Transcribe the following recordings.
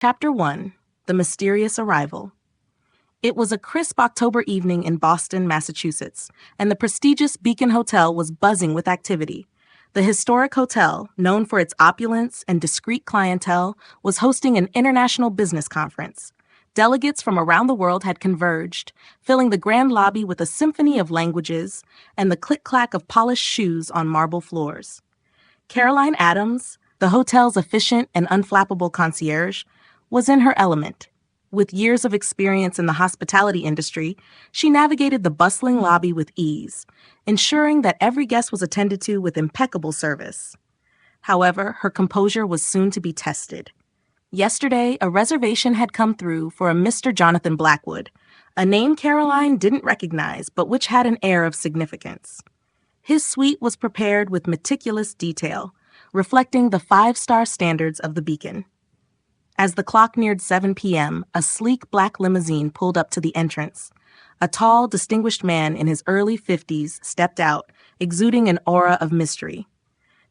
Chapter 1: The Mysterious Arrival. It was a crisp October evening in Boston, Massachusetts, and the prestigious Beacon Hotel was buzzing with activity. The historic hotel, known for its opulence and discreet clientele, was hosting an international business conference. Delegates from around the world had converged, filling the grand lobby with a symphony of languages and the click-clack of polished shoes on marble floors. Caroline Adams, the hotel's efficient and unflappable concierge, was in her element. With years of experience in the hospitality industry, she navigated the bustling lobby with ease, ensuring that every guest was attended to with impeccable service. However, her composure was soon to be tested. Yesterday, a reservation had come through for a Mr. Jonathan Blackwood, a name Caroline didn't recognize but which had an air of significance. His suite was prepared with meticulous detail, reflecting the five-star standards of the Beacon. As the clock neared 7 p.m., a sleek black limousine pulled up to the entrance. A tall, distinguished man in his early 50s stepped out, exuding an aura of mystery.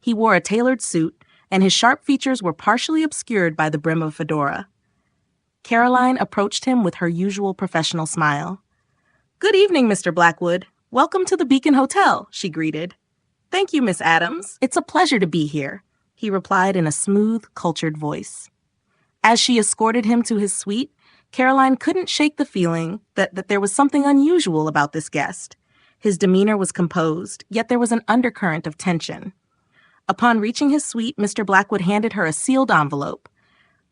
He wore a tailored suit, and his sharp features were partially obscured by the brim of a fedora. Caroline approached him with her usual professional smile. "Good evening, Mr. Blackwood. Welcome to the Beacon Hotel," she greeted. "Thank you, Miss Adams. It's a pleasure to be here," he replied in a smooth, cultured voice. As she escorted him to his suite, Caroline couldn't shake the feeling that there was something unusual about this guest. His demeanor was composed, yet there was an undercurrent of tension. Upon reaching his suite, Mr. Blackwood handed her a sealed envelope.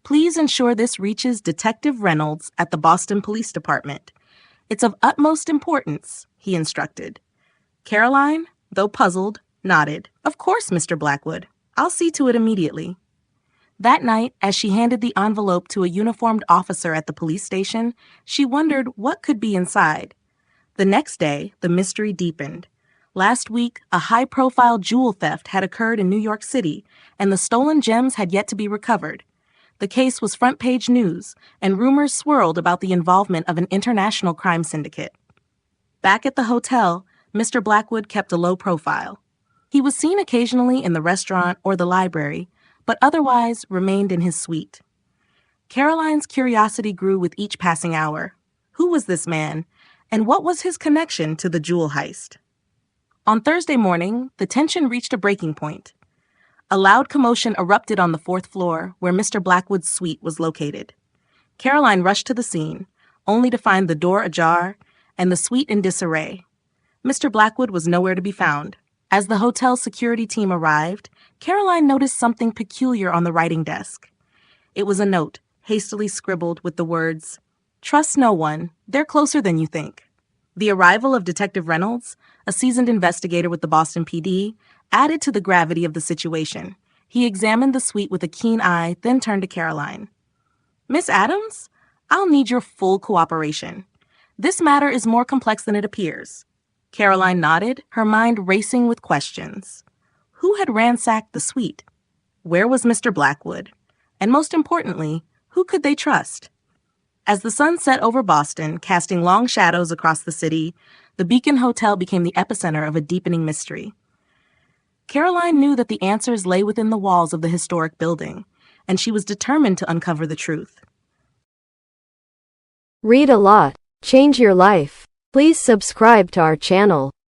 "Please ensure this reaches Detective Reynolds at the Boston Police Department. It's of utmost importance," he instructed. Caroline, though puzzled, nodded. "Of course, Mr. Blackwood. I'll see to it immediately." That night, as she handed the envelope to a uniformed officer at the police station, she wondered what could be inside. The next day, the mystery deepened. Last week, a high-profile jewel theft had occurred in New York City, and the stolen gems had yet to be recovered. The case was front-page news, and rumors swirled about the involvement of an international crime syndicate. Back at the hotel, Mr. Blackwood kept a low profile. He was seen occasionally in the restaurant or the library, but otherwise remained in his suite. Caroline's curiosity grew with each passing hour. Who was this man, and what was his connection to the jewel heist? On Thursday morning, the tension reached a breaking point. A loud commotion erupted on the fourth floor, where Mr. Blackwood's suite was located. Caroline rushed to the scene, only to find the door ajar and the suite in disarray. Mr. Blackwood was nowhere to be found. As the hotel security team arrived, Caroline noticed something peculiar on the writing desk. It was a note, hastily scribbled with the words, "Trust no one. They're closer than you think." The arrival of Detective Reynolds, a seasoned investigator with the Boston PD, added to the gravity of the situation. He examined the suite with a keen eye, then turned to Caroline. "Miss Adams, I'll need your full cooperation. This matter is more complex than it appears." Caroline nodded, her mind racing with questions. Who had ransacked the suite? Where was Mr. Blackwood? And most importantly, who could they trust? As the sun set over Boston, casting long shadows across the city, the Beacon Hotel became the epicenter of a deepening mystery. Caroline knew that the answers lay within the walls of the historic building, and she was determined to uncover the truth. Read a lot. Change your life. Please subscribe to our channel.